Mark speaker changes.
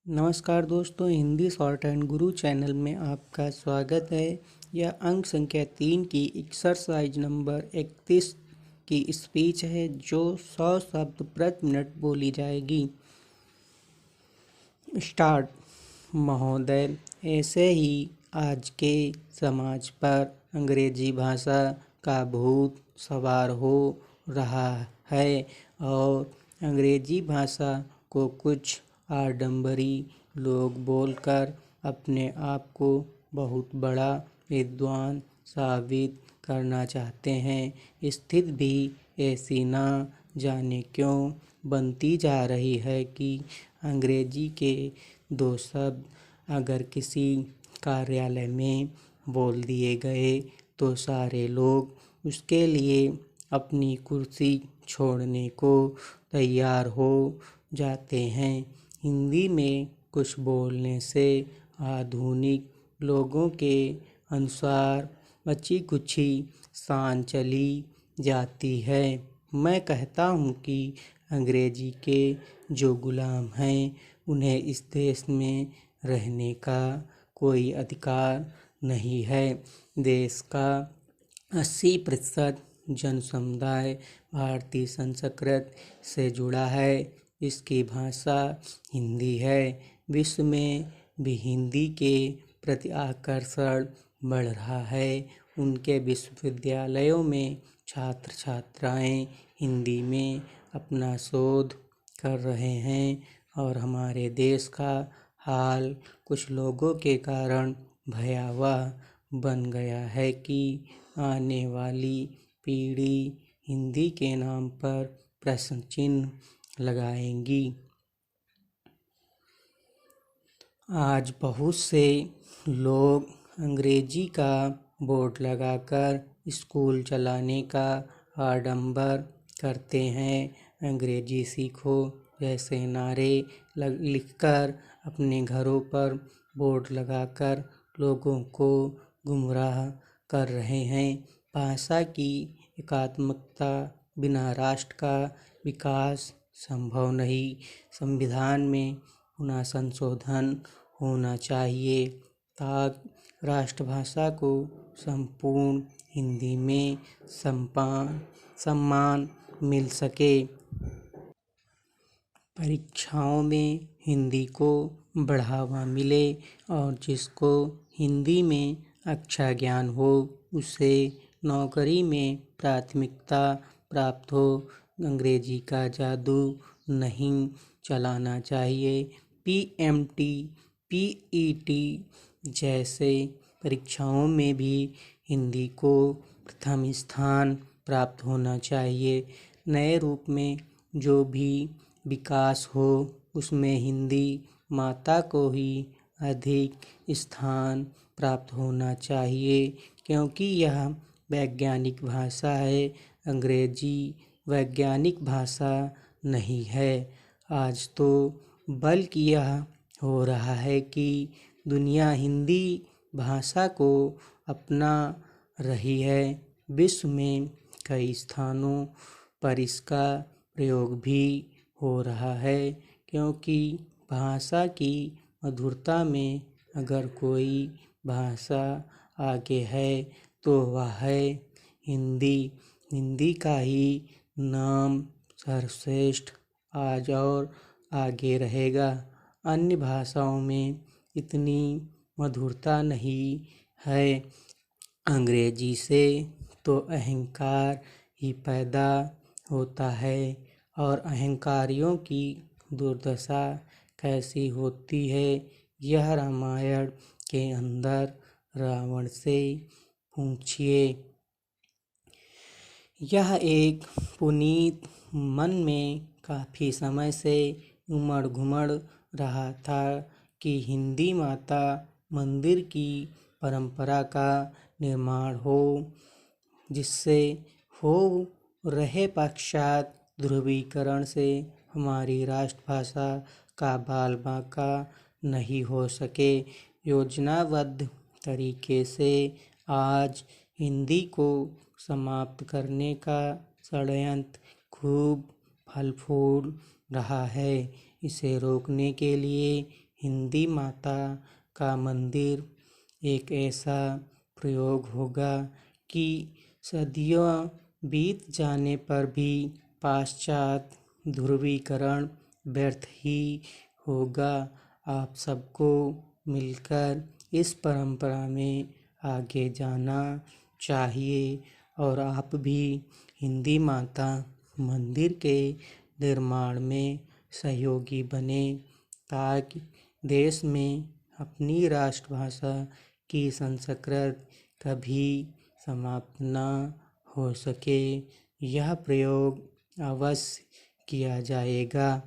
Speaker 1: नमस्कार दोस्तों, Hindi short and Guru channel में आपका स्वागत है। यह अंक संख्या 3 की एक्सरसाइज नंबर 31 की स्पीच है जो 100 शब्द प्रति मिनट बोली जाएगी। स्टार्ट। महोदय, ऐसे ही आज के समाज पर अंग्रेजी भाषा का भूत सवार हो रहा है और अंग्रेजी भाषा को कुछ आडंबरी लोग बोलकर अपने आप को बहुत बड़ा विद्वान साबित करना चाहते हैं। स्थिति भी ऐसी ना जाने क्यों बनती जा रही है कि अंग्रेजी के 2 शब्द अगर किसी कार्यालय में बोल दिए गए तो सारे लोग उसके लिए अपनी कुर्सी छोड़ने को तैयार हो जाते हैं। हिंदी में कुछ बोलने से आधुनिक लोगों के अनुसार बची कुची शान चली जाती है। मैं कहता हूँ कि अंग्रेजी के जो गुलाम हैं उन्हें इस देश में रहने का कोई अधिकार नहीं है। देश का 80% जन समुदाय भारतीय संस्कृत से जुड़ा है। इसकी भाषा हिंदी है। विश्व में भी हिंदी के प्रति आकर्षण बढ़ रहा है। उनके विश्वविद्यालयों में छात्र छात्राएं हिंदी में अपना शोध कर रहे हैं और हमारे देश का हाल कुछ लोगों के कारण भयावह बन गया है कि आने वाली पीढ़ी हिंदी के नाम पर प्रश्न चिन्ह लगाएगी। आज बहुत से लोग अंग्रेजी का बोर्ड लगाकर स्कूल चलाने का आडंबर करते हैं। अंग्रेजी सीखो जैसे नारे लिखकर अपने घरों पर बोर्ड लगाकर लोगों को गुमराह कर रहे हैं। भाषा की एकात्मकता बिना राष्ट्र का विकास संभव नहीं। संविधान में पुनः संशोधन होना चाहिए ताकि राष्ट्रभाषा को संपूर्ण हिंदी में सम्मान मिल सके। परीक्षाओं में हिंदी को बढ़ावा मिले और जिसको हिंदी में अच्छा ज्ञान हो उसे नौकरी में प्राथमिकता प्राप्त हो। अंग्रेजी का जादू नहीं चलाना चाहिए। PMT, PET जैसे परीक्षाओं में भी हिंदी को प्रथम स्थान प्राप्त होना चाहिए। नए रूप में जो भी विकास हो उसमें हिंदी माता को ही अधिक स्थान प्राप्त होना चाहिए क्योंकि यह वैज्ञानिक भाषा है। अंग्रेजी वैज्ञानिक भाषा नहीं है। आज तो बल्कि यह हो रहा है कि दुनिया हिंदी भाषा को अपना रही है। विश्व में कई स्थानों पर इसका प्रयोग भी हो रहा है क्योंकि भाषा की मधुरता में अगर कोई भाषा आगे है तो वह है हिंदी। हिंदी का ही नाम सर्वश्रेष्ठ आज और आगे रहेगा। अन्य भाषाओं में इतनी मधुरता नहीं है। अंग्रेजी से तो अहंकार ही पैदा होता है और अहंकारियों की दुर्दशा कैसी होती है यह रामायण के अंदर रावण से पूछिए। यह एक पुनीत मन में काफ़ी समय से उमड़ घुमड़ रहा था कि हिंदी माता मंदिर की परंपरा का निर्माण हो जिससे हो रहे पश्चात ध्रुवीकरण से हमारी राष्ट्रभाषा का बाल बांका नहीं हो सके। योजनाबद्ध तरीके से आज हिंदी को समाप्त करने का षड्यंत्र खूब फल फूल रहा है। इसे रोकने के लिए हिंदी माता का मंदिर एक ऐसा प्रयोग होगा कि सदियों बीत जाने पर भी पाश्चात्य ध्रुवीकरण व्यर्थ ही होगा। आप सबको मिलकर इस परंपरा में आगे जाना चाहिए और आप भी हिंदी माता मंदिर के निर्माण में सहयोगी बने ताकि देश में अपनी राष्ट्रभाषा की संस्कृत कभी समाप्त न हो सके। यह प्रयोग अवश्य किया जाएगा।